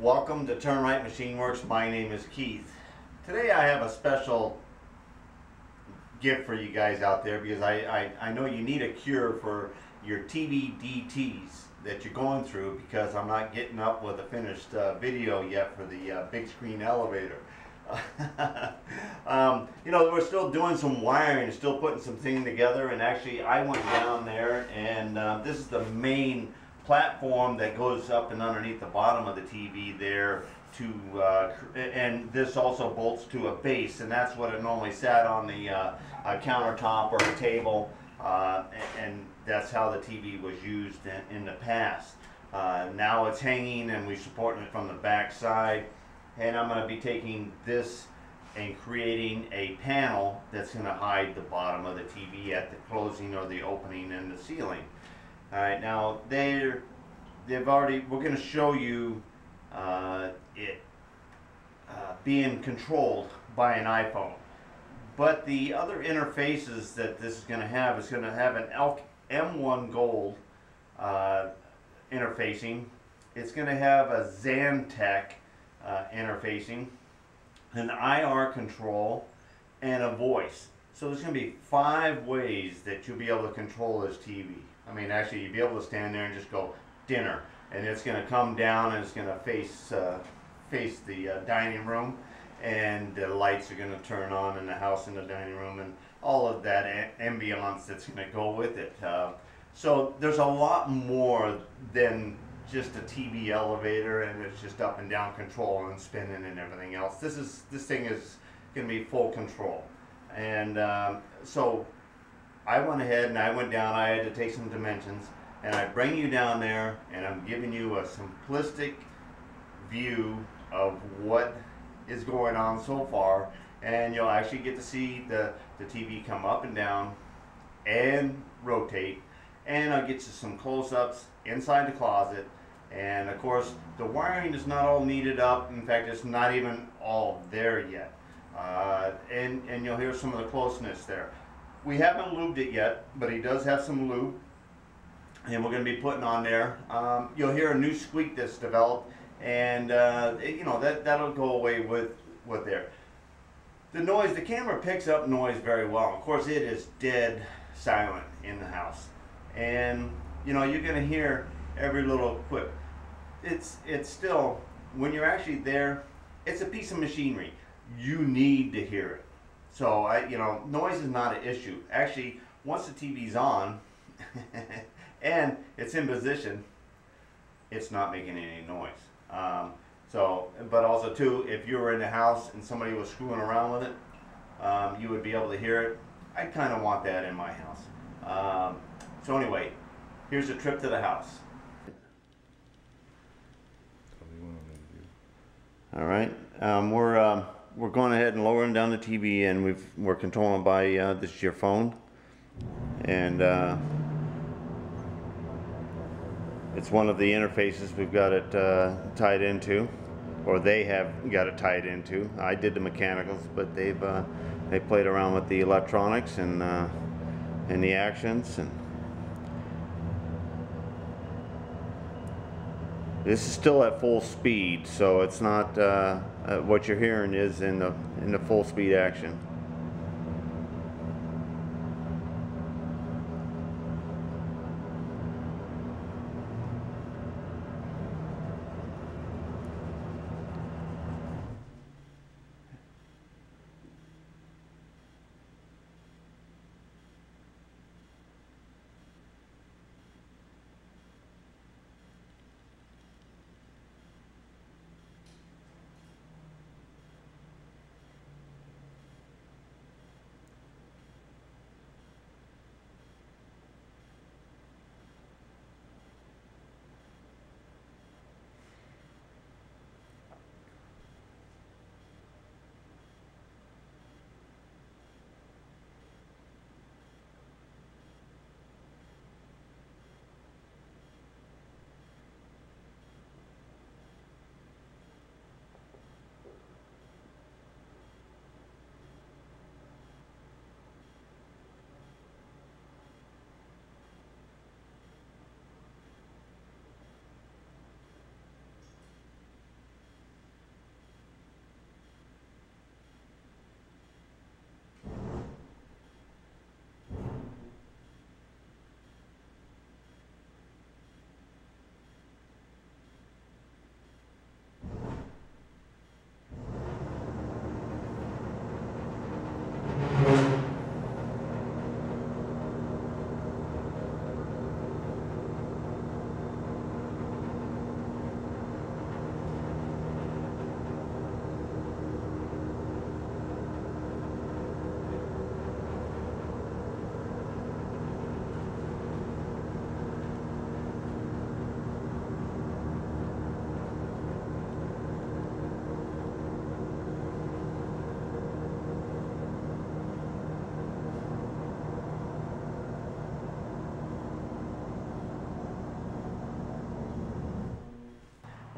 Welcome to Turn Right Machine Works. My name is Keith. Today I have a special gift for you guys out there because I know you need a cure for your TV DTs that you're going through, because I'm not getting up with a finished video yet for the big screen elevator. We're still doing some wiring and still putting some things together, and actually I went down there and this is the main platform that goes up and underneath the bottom of the TV there and this also bolts to a base, and that's what it normally sat on the countertop or a table, and that's how the TV was used in the past. Now it's hanging and we're supporting it from the back side, and I'm going to be taking this and creating a panel that's going to hide the bottom of the TV at the closing or the opening in the ceiling. Alright, now we're going to show you it being controlled by an iPhone. But the other interfaces that this is going to have is going to have an M1 Gold interfacing. It's going to have a Xantec interfacing, an IR control, and a voice. So there's going to be 5 ways that you'll be able to control this TV. I mean, actually, you'll be able to stand there and just go dinner, and it's going to come down and it's going to face the dining room, and the lights are going to turn on in the house in the dining room, and all of that ambiance that's going to go with it. So there's a lot more than just a TV elevator, and it's just up and down control and spinning and everything else. This thing is going to be full control, and so I went ahead and I went down. I had to take some dimensions, and I bring you down there, and I'm giving you a simplistic view of what is going on so far, and you'll actually get to see the TV come up and down and rotate, and I'll get you some close-ups inside the closet. And of course, the wiring is not all neated up. In fact, it's not even all there yet, and you'll hear some of the closeness there. We haven't lubed it yet, but he does have some lube, and we're going to be putting on there. You'll hear a new squeak that's developed, and that'll go away with there. The noise, the camera picks up noise very well. Of course, it is dead silent in the house, and you're going to hear every little quip. It's still, when you're actually there, it's a piece of machinery. You need to hear it. So noise is not an issue. Actually, once the TV's on and it's in position, it's not making any noise. But also too, if you were in the house and somebody was screwing around with it, you would be able to hear it. I kind of want that in my house. So anyway, here's a trip to the house. All right, we're going ahead and lowering down the TV, and we're controlling by this is your phone, and it's one of the interfaces we've got it tied into, or they have got it tied into. I did the mechanicals, but they played around with the electronics and the actions, and this is still at full speed, so it's not what you're hearing is in the full speed action.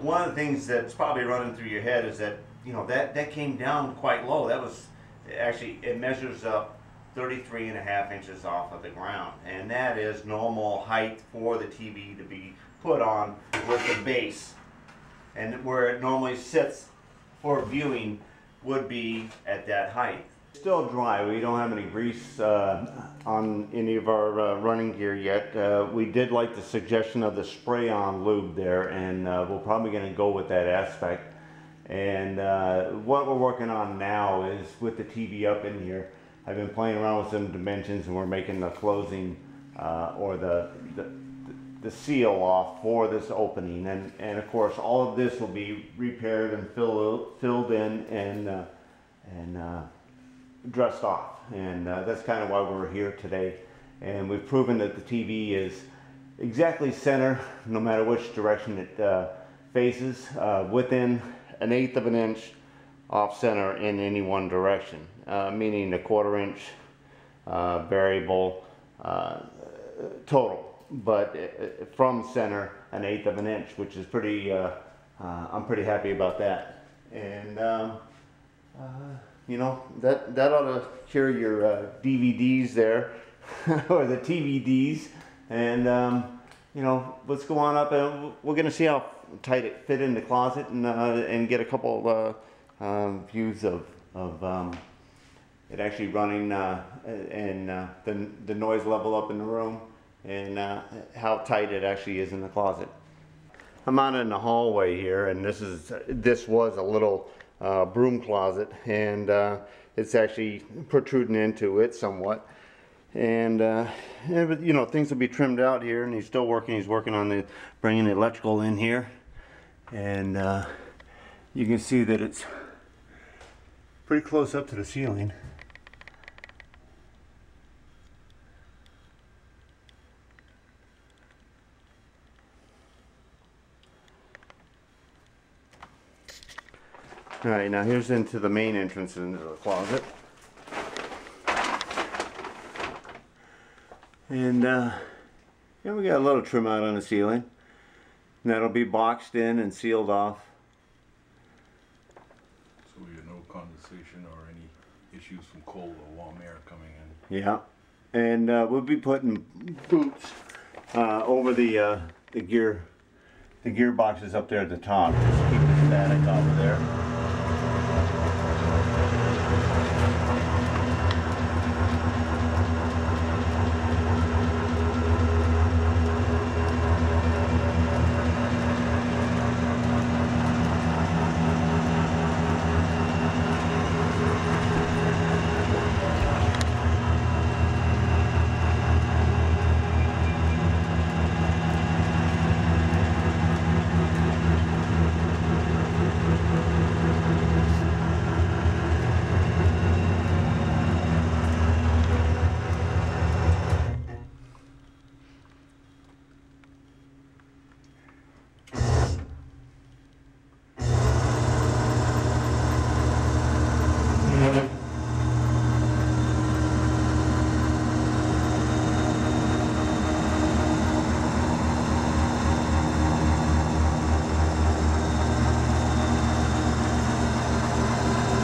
one of the things that's probably running through your head is that, you know, that came down quite low. That was actually, it measures up 33.5 inches off of the ground, and that is normal height for the TV to be put on with the base, and where it normally sits for viewing would be at that height. Still dry. We don't have any grease on any of our running gear yet. We did like the suggestion of the spray-on lube there, and we're probably going to go with that aspect. And what we're working on now is with the TV up in here, I've been playing around with some dimensions, and we're making the closing or the seal off for this opening. And of course, all of this will be repaired and filled in and dressed off. And that's kind of why we're here today. And we've proven that the TV is exactly center, no matter which direction it faces, within 1/8 of an inch off center in any one direction, meaning a 1/4 inch variable total, but from center 1/8 of an inch, which is pretty, I'm pretty happy about that. And you know, that ought to cure your DVDs there, or the TVDs. And you know, let's go on up, and we're going to see how tight it fit in the closet, and get a couple views of it actually running, and the noise level up in the room, and how tight it actually is in the closet. I'm out in the hallway here, and this was a little broom closet, and it's actually protruding into it somewhat. And you know, things will be trimmed out here, and he's still working. He's working on bringing the electrical in here, and you can see that it's pretty close up to the ceiling. All right, now here's into the main entrance into the closet. And yeah, we got a little trim out on the ceiling. And that'll be boxed in and sealed off. So we have no condensation or any issues from cold or warm air coming in. Yeah. And we'll be putting boots over the gear boxes up there at the top. Just keep the static off of there.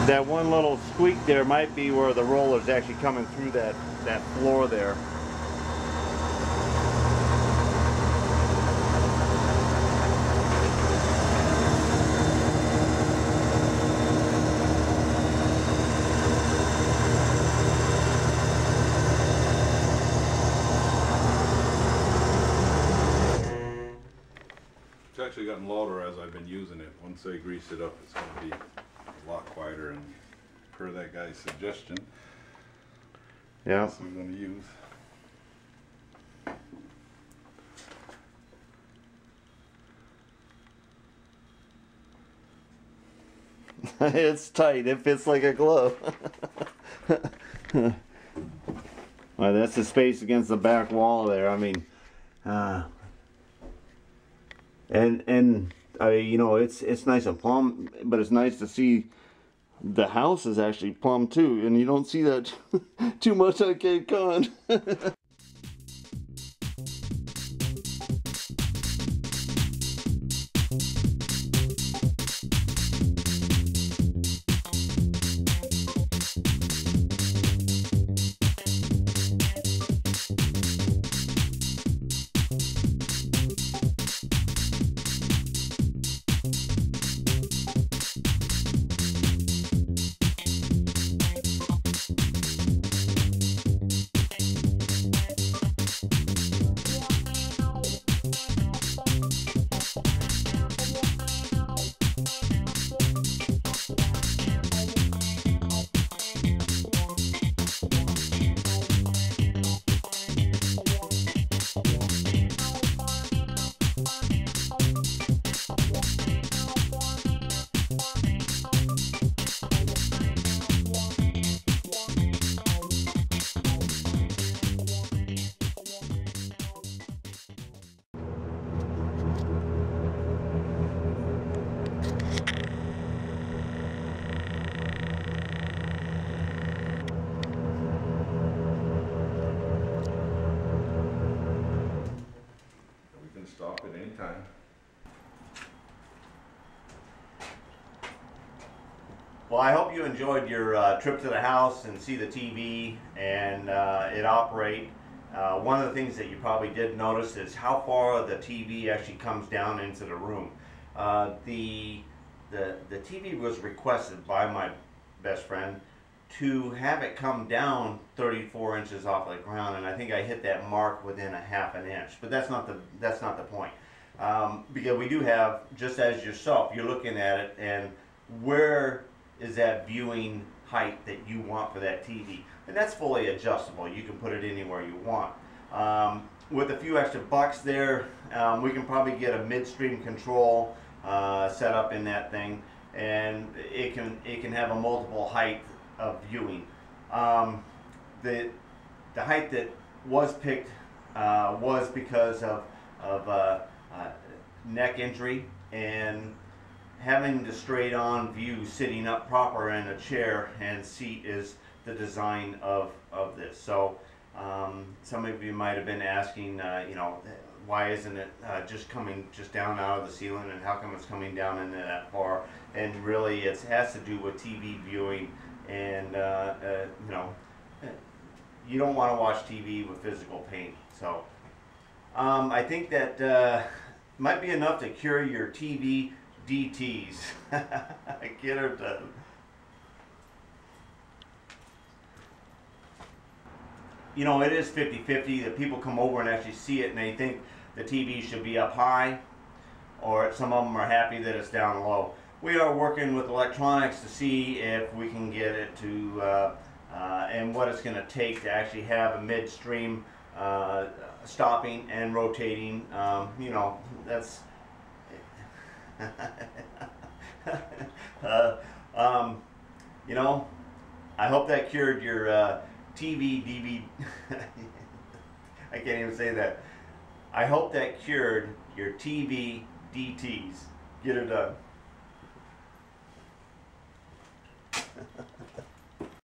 That one little squeak there might be where the roller's actually coming through that floor there. It's actually gotten louder as I've been using it. Once I grease it up, it's going to be a lot quieter, and per that guy's suggestion, Yeah. that's what we're going to use. It's tight. It fits like a glove. Well, that's the space against the back wall there. I mean, and you know, it's nice and plumb, but it's nice to see the house is actually plumb too, and you don't see that too much on Cape Cod. Well, I hope you enjoyed your trip to the house and see the TV and it operate. One of the things that you probably did notice is how far the TV actually comes down into the room. The TV was requested by my best friend to have it come down 34 inches off the ground, and I think I hit that mark within a half an inch. But that's not the point, because we do have, just as yourself, you're looking at it, and where is that viewing height that you want for that TV, and that's fully adjustable. You can put it anywhere you want. With a few extra bucks there, we can probably get a midstream control set up in that thing, and it can have a multiple height of viewing. The height that was picked was because of neck injury, and having the straight on view sitting up proper in a chair and seat is the design of this. So some of you might have been asking, you know, why isn't it just coming down out of the ceiling, and how come it's coming down into that far? And really it has to do with TV viewing, and you know, you don't want to watch TV with physical pain. So I think that might be enough to cure your TV DTs. Get her done. You know, it is 50-50 that people come over and actually see it and they think the TV should be up high, or some of them are happy that it's down low. We are working with electronics to see if we can get it to and what it's going to take to actually have a midstream stopping and rotating. You know, that's you know, I hope that cured your TV DVD. I can't even say that. I hope that cured your TV DTs. Get her done.